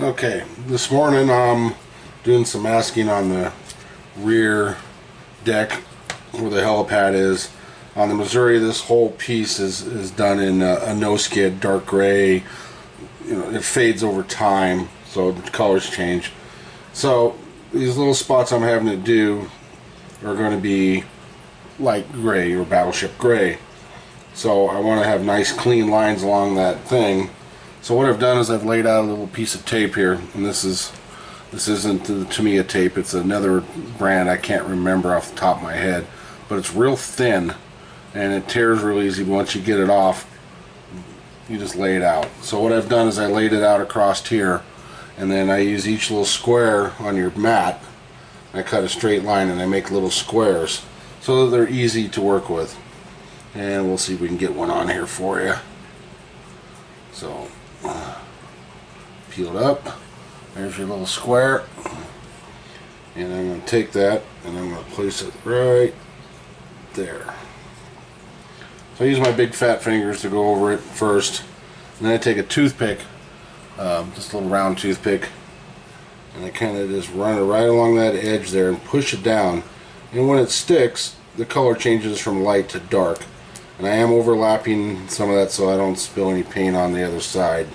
Okay, this morning I'm doing some masking on the rear deck where the helipad is. On the Missouri, this whole piece is done in a no-skid, dark gray. You know, it fades over time, so the colors change. So these little spots I'm having to do are going to be light gray or battleship gray. So I want to have nice clean lines along that thing. So what I've done is I've laid out a little piece of tape here, and this isn't the Tamiya tape, it's another brand I can't remember off the top of my head, but it's real thin and it tears real easy. But once you get it off, you just lay it out. So what I've done is I laid it out across here, and then I use each little square on your mat. I cut a straight line and I make little squares so that they're easy to work with. And we'll see if we can get one on here for you. So peel it up. There's your little square, and I'm going to take that and I'm going to place it right there. So I use my big fat fingers to go over it first, and then I take a toothpick, just a little round toothpick, and I kind of just run it right along that edge there and push it down. And when it sticks, the color changes from light to dark. And I am overlapping some of that so I don't spill any paint on the other side.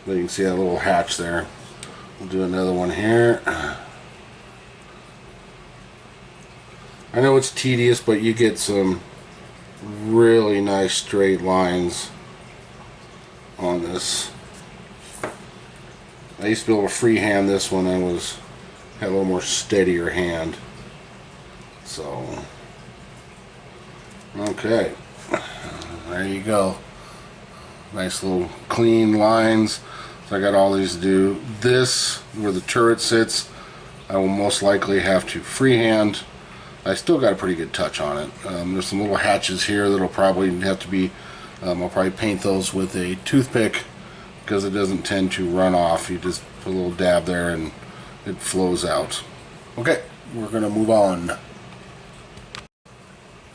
But you can see that little hatch there. We'll do another one here. I know it's tedious, but you get some really nice straight lines on this. I used to be able to freehand this one. I had a little more steadier hand. So okay, there you go. Nice little clean lines. So I got all these to do. This, where the turret sits, I will most likely have to freehand. I still got a pretty good touch on it. There's some little hatches here that'll probably have to be, I'll probably paint those with a toothpick because it doesn't tend to run off. You just put a little dab there and it flows out. Okay, we're going to move on.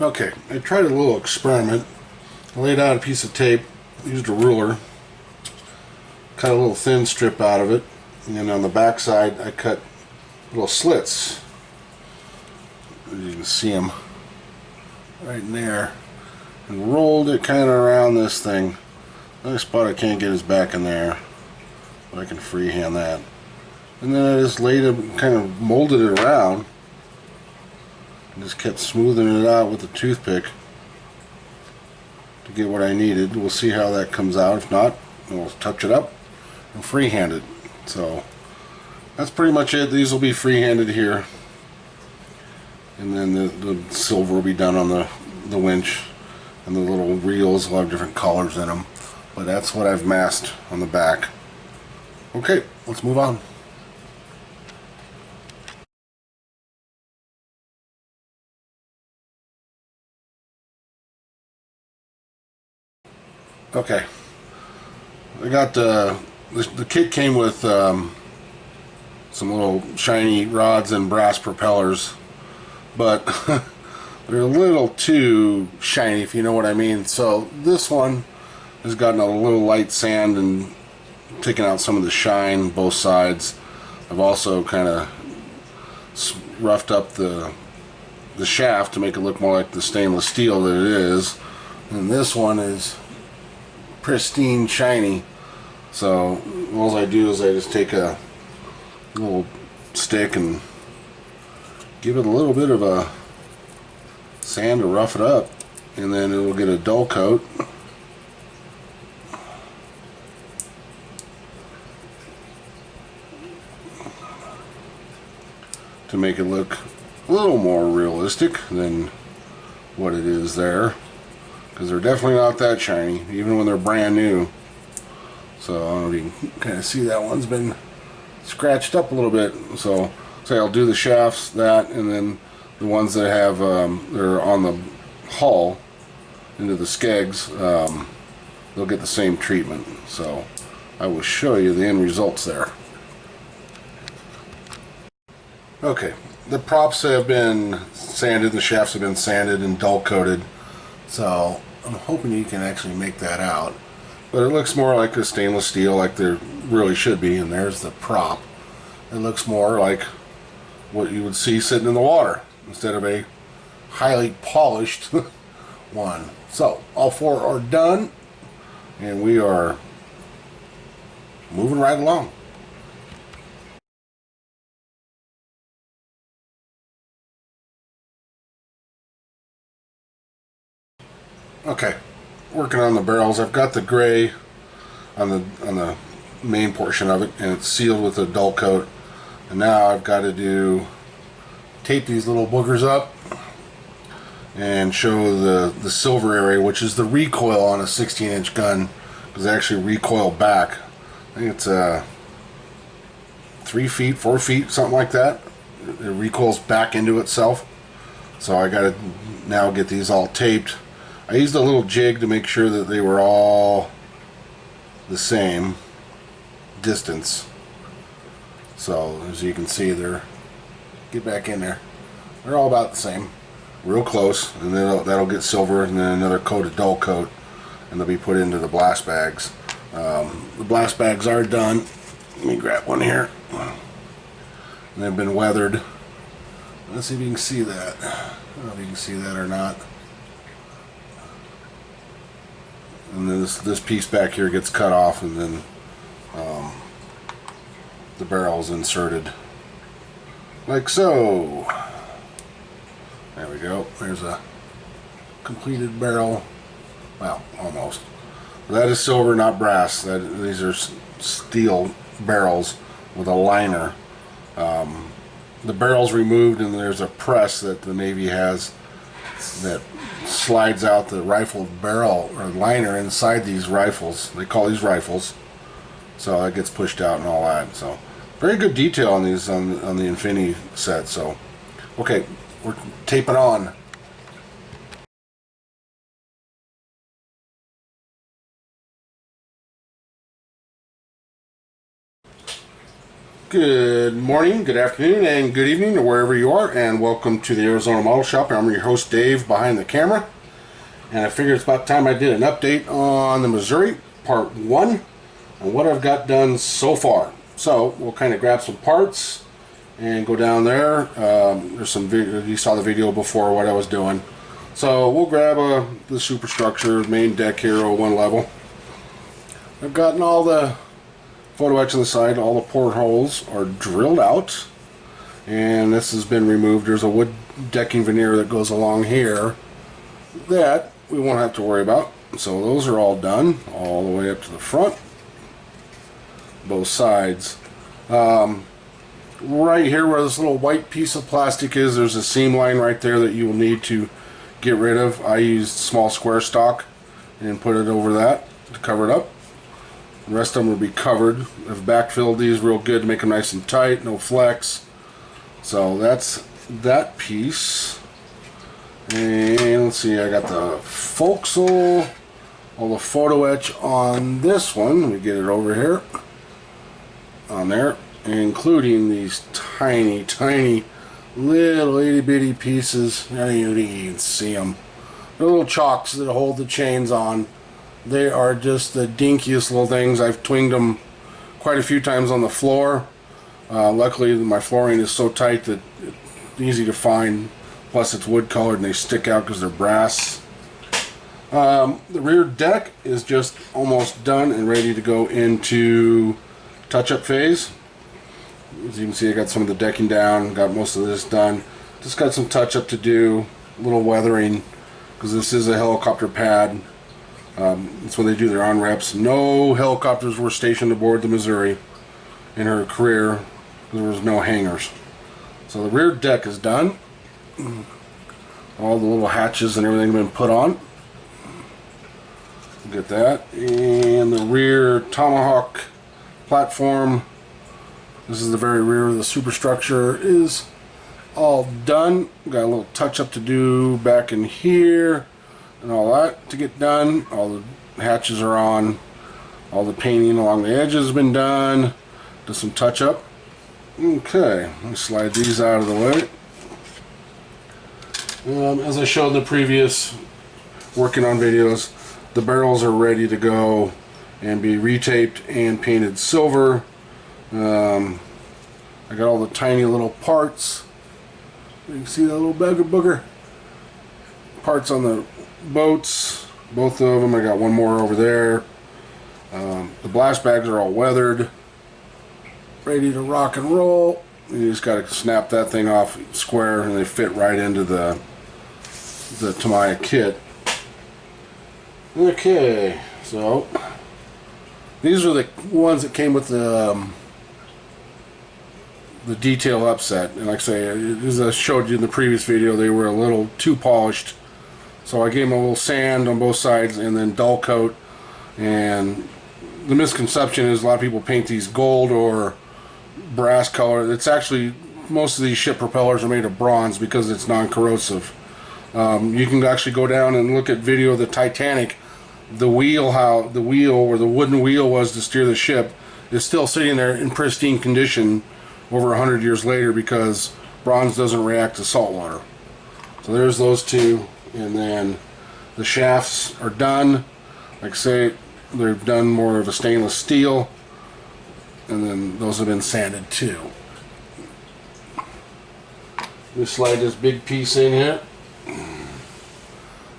Okay, I tried a little experiment. I laid out a piece of tape, used a ruler, cut a little thin strip out of it, and then on the back side I cut little slits. You can see them right in there, and rolled it kind of around this thing. Another spot I can't get is back in there, but I can freehand that. And then I just laid it, kind of molded it around. And just kept smoothing it out with the toothpick to get what I needed. We'll see how that comes out. If not, we'll touch it up and freehand it. So that's pretty much it. These will be freehanded here, and then the silver will be done on the winch, and the little reels will have different colors in them. But that's what I've masked on the back. Okay, let's move on. Okay, I got the kit came with some little shiny rods and brass propellers, but they're a little too shiny, if you know what I mean. So this one has gotten a little light sand and taken out some of the shine both sides. I've also kind of roughed up the shaft to make it look more like the stainless steel that it is, and this one is pristine shiny. So all I do is I just take a little stick and give it a little bit of a sand to rough it up, and then it will get a dull coat. To make it look a little more realistic than what it is there, because they're definitely not that shiny, even when they're brand new. So I don't know if you can kind of see that one's been scratched up a little bit. So I'll do the shafts, that, and then the ones that have they're on the hull into the skegs, they'll get the same treatment. So I will show you the end results there. Okay, the props have been sanded, the shafts have been sanded and dull coated. So I'm hoping you can actually make that out. but it looks more like a stainless steel, like there really should be. And there's the prop. It looks more like what you would see sitting in the water instead of a highly polished one. So all four are done, and we are moving right along. Okay, working on the barrels. I've got the gray on the main portion of it, and it's sealed with a dull coat. And now I've got to tape these little boogers up and show the silver area, which is the recoil on a 16-inch gun, because they actually recoil back. I think it's 3 feet, 4 feet, something like that. It recoils back into itself. So I got to now get these all taped. I used a little jig to make sure that they were all the same distance. So as you can see, get back in there. They're all about the same, real close, and then that'll get silver, and then another coat of dull coat, and they'll be put into the blast bags. The blast bags are done. Let me grab one here. And they've been weathered. Let's see if you can see that. I don't know if you can see that or not. And then this piece back here gets cut off, and then the barrel is inserted like so. There we go. There's a completed barrel. Well, almost. That is silver, not brass. These are steel barrels with a liner. The barrel's removed, and there's a press that the Navy has that slides out the rifle barrel or liner inside these rifles. They call these rifles. So that gets pushed out and all that. So very good detail on these on the Infinity set. So okay, we're taping on. Good morning, good afternoon, and good evening to wherever you are, and welcome to the Arizona Model Shop. I'm your host, Dave, behind the camera, and I figured it's about time I did an update on the Missouri, part 1, and what I've got done so far. So we'll kind of grab some parts and go down there. There's some video, you saw the video before what I was doing. So we'll grab the superstructure, main deck here, 01 level. I've gotten all the photo etch on the side. All the portholes are drilled out, and this has been removed. There's a wood decking veneer that goes along here that we won't have to worry about. So those are all done, all the way up to the front, both sides. Right here where this little white piece of plastic is, there's a seam line right there that you will need to get rid of. I used small square stock and put it over that to cover it up. The rest of them will be covered. I've backfilled these real good to make them nice and tight, no flex. So that's that piece. And let's see, I got the Foxhole, all the photo etch on this one. Let me get it over here. On there, including these tiny, tiny little itty bitty pieces. I don't even think you can see them. They're little chocks that hold the chains on. They are just the dinkiest little things. I've twinged them quite a few times on the floor. Luckily my flooring is so tight that it's easy to find. Plus it's wood colored and they stick out because they're brass. The rear deck is just almost done and ready to go into touch-up phase. As you can see, I got some of the decking down, got most of this done. Just got some touch-up to do, a little weathering, because this is a helicopter pad. It's when they do their on-reps. No helicopters were stationed aboard the Missouri in her career. There was no hangars. So the rear deck is done. All the little hatches and everything have been put on. Get that. And the rear Tomahawk platform. This is the very rear of the superstructure, is all done. Got a little touch-up to do back in here and all that to get done. All the hatches are on. All the painting along the edges has been done. Do some touch-up. Okay, let me slide these out of the way. As I showed in the previous working on videos, the barrels are ready to go and be retaped and painted silver. I got all the tiny little parts. You can see that little booger parts on the boats, both of them. I got one more over there. The blast bags are all weathered, ready to rock and roll. You just got to snap that thing off square, and they fit right into the Tamiya kit. Okay, so these are the ones that came with the detail upset, and like I say, as I showed you in the previous video, they were a little too polished, so I gave them a little sand on both sides and then dull coat. And the misconception is a lot of people paint these gold or brass color. It's actually, most of these ship propellers are made of bronze because it's non-corrosive. You can actually go down and look at video of the Titanic. The wheel, how the wheel, or the wooden wheel was to steer the ship, is still sitting there in pristine condition over 100 years later because bronze doesn't react to salt water. So there's those two, and then the shafts are done. Like I say, they're done more of a stainless steel, and then those have been sanded too. We slide this big piece in here.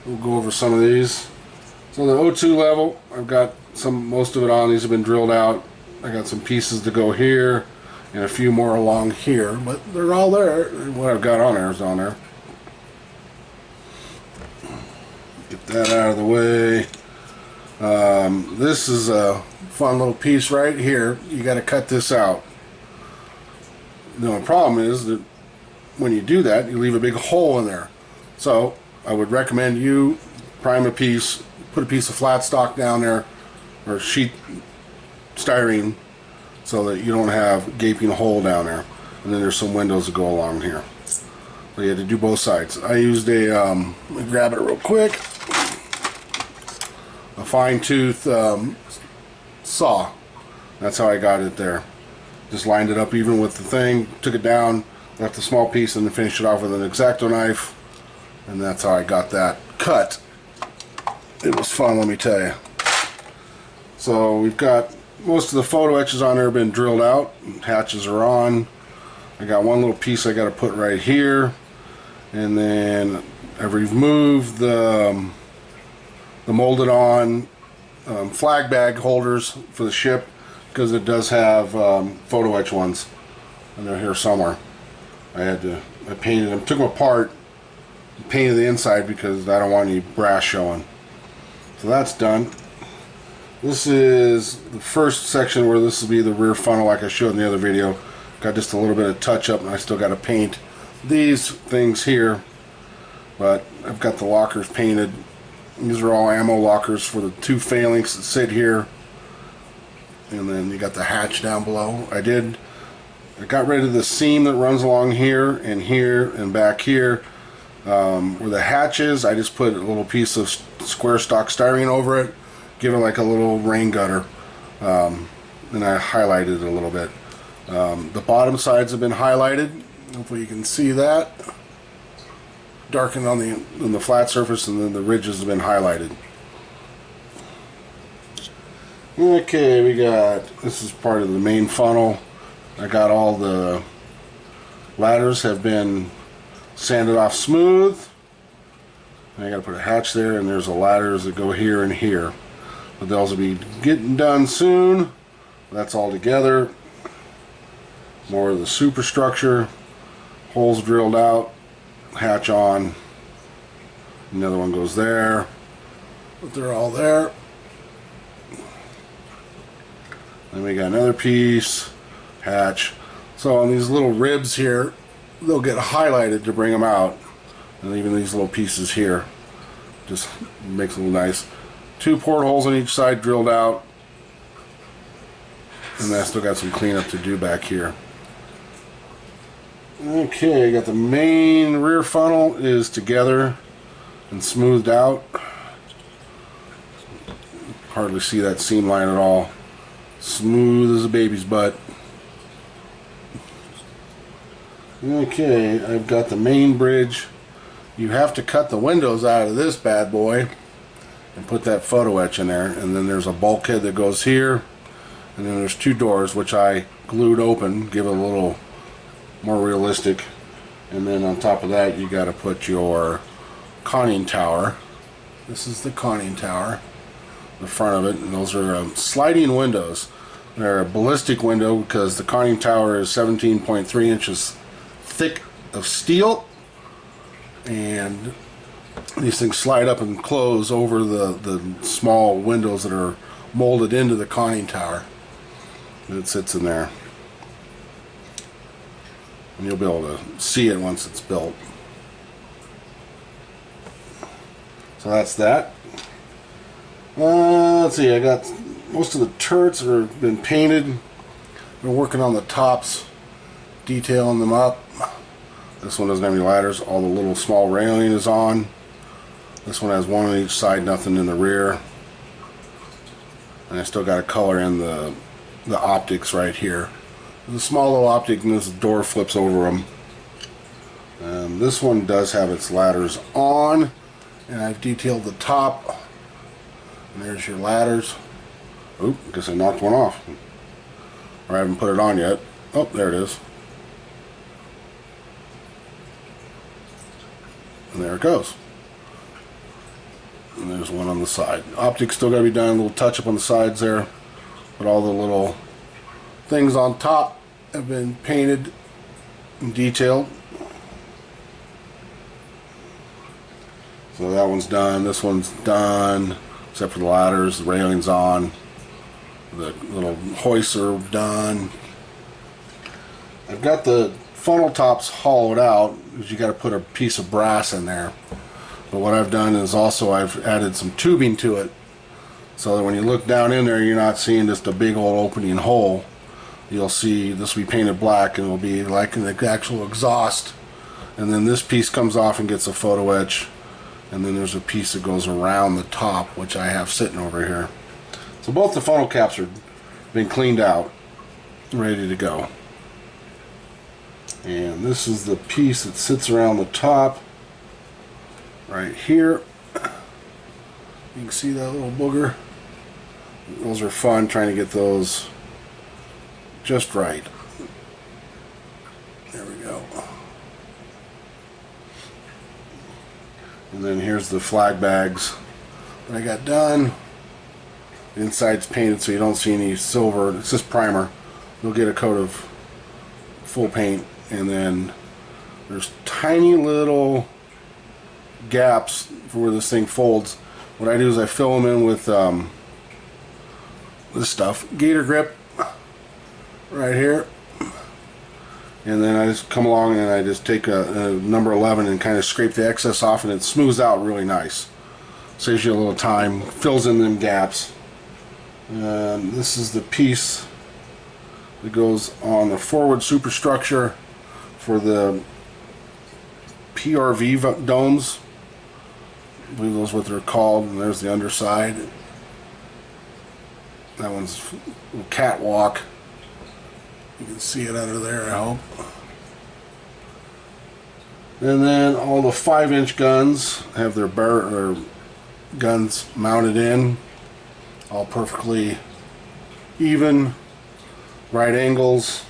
We'll go over some of these. So the O2 level, I've got most of it on. These have been drilled out. I got some pieces to go here and a few more along here, but they're all there. What I've got on there is on there. Get that out of the way. This is a fun little piece right here. You got to cut this out. The only problem is that when you do that, you leave a big hole in there. So I would recommend you prime a piece, put a piece of flat stock down there, or sheet styrene, so that you don't have a gaping hole down there. And then there's some windows that go along here. So you had to do both sides. I used a, let me grab it real quick, a fine tooth saw. That's how I got it there. Just lined it up even with the thing, took it down, left a small piece, and then finished it off with an X-Acto knife. And that's how I got that cut. It was fun, let me tell you. So we've got most of the photo etches on there have been drilled out. Hatches are on. I got one little piece I got to put right here, and then I've removed the molded on flag bag holders for the ship because it does have photo etch ones, and they're here somewhere. I painted them, took them apart, painted the inside because I don't want any brass showing. So that's done. This is the first section where this will be the rear funnel like I showed in the other video. Got just a little bit of touch up, and I still got to paint these things here, but I've got the lockers painted. These are all ammo lockers for the two phalanx that sit here, and then you got the hatch down below. I got rid of the seam that runs along here and back here. Where the hatch is, I just put a little piece of square stock styrene over it, give it like a little rain gutter, and I highlighted it a little bit. The bottom sides have been highlighted. Hopefully you can see that. Darkened on the flat surface, and then the ridges have been highlighted. Okay, this is part of the main funnel. I got all the ladders have been sanded off smooth. I got to put a hatch there, and there's the ladders that go here and here. But those will be getting done soon. That's all together. More of the superstructure. Holes drilled out. Hatch on. Another one goes there. But they're all there. Then we got another piece. Hatch. So on these little ribs here, they'll get highlighted to bring them out. And even these little pieces here. Just makes it look nice. 2 portholes on each side drilled out. And I still got some cleanup to do back here. Okay, I got the main rear funnel is together and smoothed out. Hardly see that seam line at all. Smooth as a baby's butt. Okay, I've got the main bridge. You have to cut the windows out of this bad boy, and put that photo etch in there. And then there's a bulkhead that goes here, and then there's two doors which I glued open, give it a little more realistic. And then on top of that you got to put your conning tower. This is the conning tower, the front of it, and those are sliding windows. They're a ballistic window because the conning tower is 17.3 inches thick of steel, and these things slide up and close over the small windows that are molded into the conning tower. It sits in there, and you'll be able to see it once it's built. So that's that. Let's see, I got most of the turrets that have been painted. We're working on the tops, detailing them up. This one doesn't have any ladders. All the little small railing is on. This one has one on each side, nothing in the rear. And I still got to color in the optics right here. There's a small little optic, and this door flips over them. This one does have its ladders on, and I've detailed the top. And there's your ladders. Oop, guess I knocked one off. Or I haven't put it on yet. Oh, there it is. And there it goes. And there's one on the side. Optics still got to be done, a little touch up on the sides there. But all the little things on top have been painted and detailed. So that one's done, this one's done, except for the ladders, the railing's on, the little hoists are done. I've got the funnel tops hollowed out because you got to put a piece of brass in there. But what I've done is also I've added some tubing to it, so that when you look down in there you're not seeing just a big old opening hole. You'll see this will be painted black, and it'll be like an actual exhaust. And then this piece comes off and gets a photo etch. And then there's a piece that goes around the top, which I have sitting over here. So both the funnel caps are been cleaned out, ready to go. And this is the piece that sits around the top right here. You can see that little booger. Those are fun, trying to get those just right. There we go. And then here's the flag bags that I got done. The inside's painted so you don't see any silver. It's just primer. You'll get a coat of full paint, and then there's tiny little gaps for where this thing folds. What I do is I fill them in with this stuff, Gator Grip, right here. And then I just come along and I just take a number 11 and kind of scrape the excess off, and it smooths out really nice. Saves you a little time, fills in them gaps. And this is the piece that goes on the forward superstructure for the PRV domes. I believe those are what they're called. And there's the underside. That one's a catwalk. You can see it under there, I hope. And then all the 5-inch guns have their guns mounted in, all perfectly even, right angles.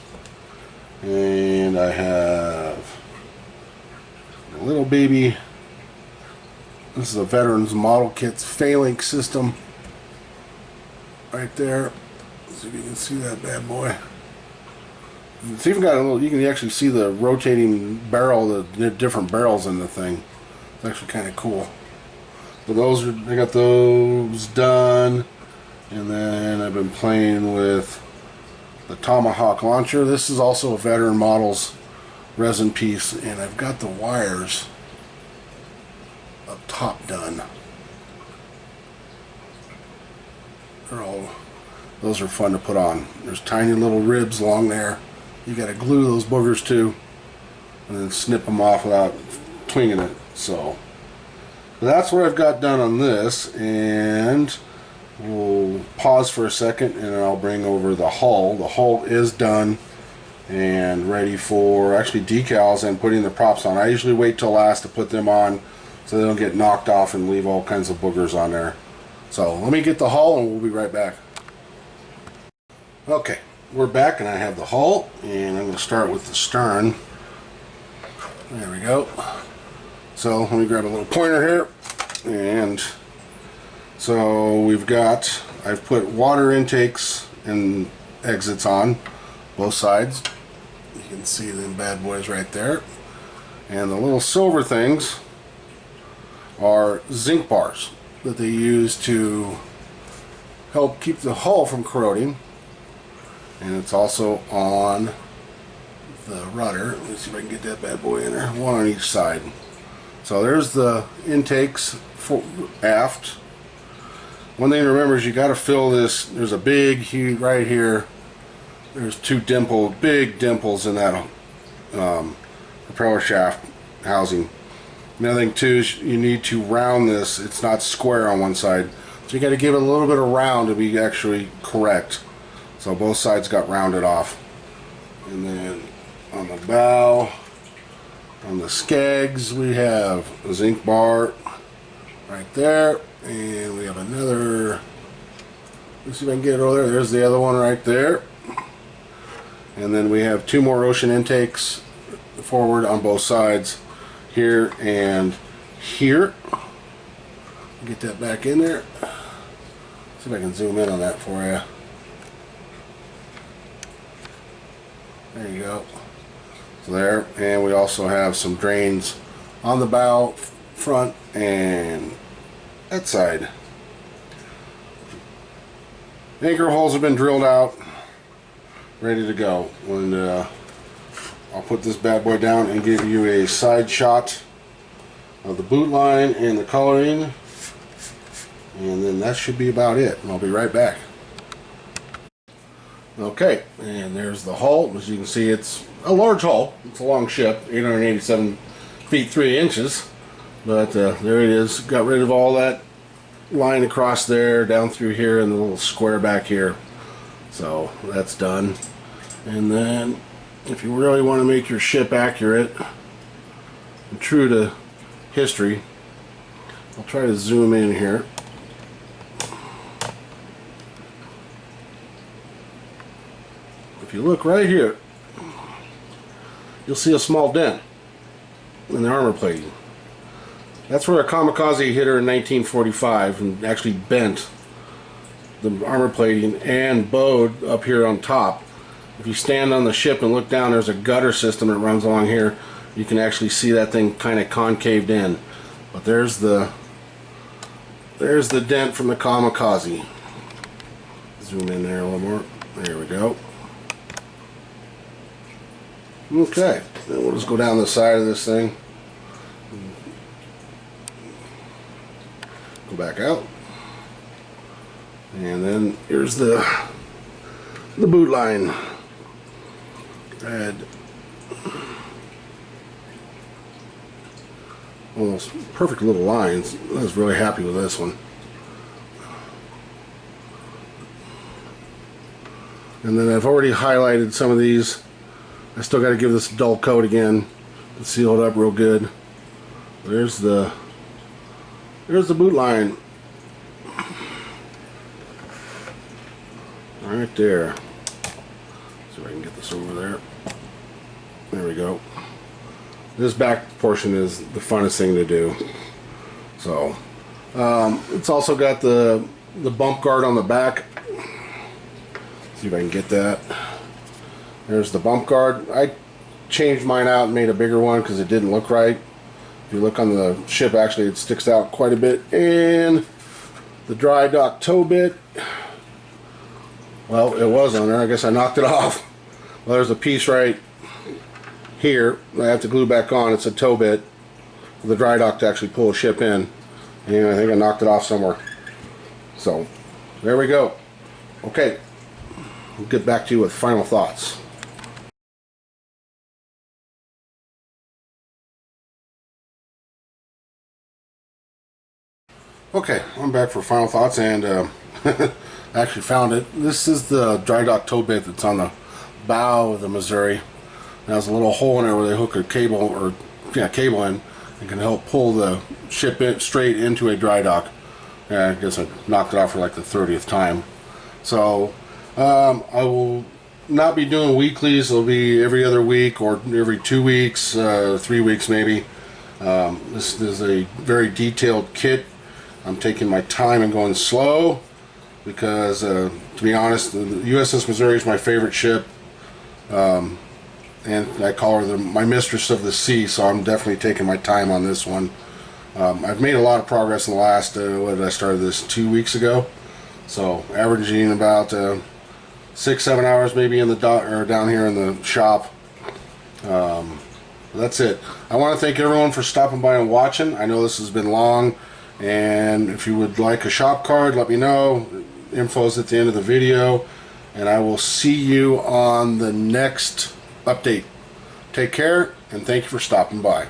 And I have a little baby. This is a Veterans Model Kit's Phalanx system right there. So you can see that bad boy. It's even got a little, you can actually see the rotating barrel, the different barrels in the thing. It's actually kind of cool. But those are, I got those done. And then I've been playing with the Tomahawk launcher. This is also a Veteran Models resin piece, and I've got the wires up top done. Those are fun to put on. There's tiny little ribs along there. You got to glue those boogers to, and then snip them off without twinging it. So that's what I've got done on this, and we'll pause for a second and I'll bring over the hull. The hull is done and ready for actually decals and putting the props on. I usually wait till last to put them on so they don't get knocked off and leave all kinds of boogers on there. So let me get the hull and we'll be right back. Okay, we're back and I have the hull, and I'm going to start with the stern. There we go. So let me grab a little pointer here, and so I've put water intakes and exits on both sides. You can see them bad boys right there. And the little silver things are zinc bars that they use to help keep the hull from corroding. And it's also on the rudder. Let's see if I can get that bad boy in there. One on each side. So there's the intakes for aft. One thing to remember is you got to fill this. There's a big heat right here. There's two big dimples in that propeller shaft housing. Another thing too is you need to round this. It's not square on one side, so you got to give it a little bit of round to be actually correct. So both sides got rounded off. And then on the bow, on the skegs, we have a zinc bar right there, and we have another. Let's see if I can get it over there. There's the other one right there. And then we have two more ocean intakes forward on both sides, here and here. Get that back in there. See if I can zoom in on that for you. There you go. So there, and we also have some drains on the bow, front, and that side. Anchor holes have been drilled out, ready to go. And I'll put this bad boy down and give you a side shot of the boot line and the coloring, and then that should be about it. And I'll be right back. Okay, and there's the hull. As you can see, it's a large hull. It's a long ship, 887 feet 3 inches. But there it is. Got rid of all that line across there, down through here, and the little square back here. So that's done. And then, if you really want to make your ship accurate and true to history, I'll try to zoom in here. If you look right here, you'll see a small dent in the armor plating. That's where a kamikaze hit her in 1945 and actually bent the armor plating and bowed up here on top. If you stand on the ship and look down, there's a gutter system that runs along here. You can actually see that thing kind of concaved in. But there's the dent from the kamikaze. Zoom in there a little more. There we go. Okay, then we'll just go down the side of this thing. Go back out. And then here's the boot line. Had almost perfect little lines. I was really happy with this one. And then I've already highlighted some of these. I still got to give this a dull coat again to seal it up real good. There's the boot line right there. See if I can get this over there. There we go. This back portion is the funnest thing to do. So it's also got the bump guard on the back. See if I can get that. There's the bump guard. I changed mine out and made a bigger one because it didn't look right. If you look on the ship, actually it sticks out quite a bit. And the dry dock toe bit, well, it was on there. I guess I knocked it off. Well, there's a piece right here I have to glue back on. It's a toe bit for the dry dock to actually pull a ship in. And I think I knocked it off somewhere. So there we go. Okay, we'll get back to you with final thoughts. Okay, I'm back for final thoughts, and I actually found it. This is the dry dock toe bit that's on the bow of the Missouri. There's a little hole in there where they hook a cable in and can help pull the ship in straight into a dry dock. Yeah, I guess I knocked it off for like the 30th time. So I will not be doing weeklies. It'll be every other week or every 2 weeks, 3 weeks maybe. This is a very detailed kit. I'm taking my time and going slow because, to be honest, the USS Missouri is my favorite ship. And I call her my mistress of the sea, so I'm definitely taking my time on this one. I've made a lot of progress in the last, what did I started this 2 weeks ago? So averaging about 6-7 hours maybe in the down here in the shop. That's it. I want to thank everyone for stopping by and watching. I know this has been long, and if you would like a shop card, let me know. Info's at the end of the video, and I will see you on the next update. Take care, and thank you for stopping by.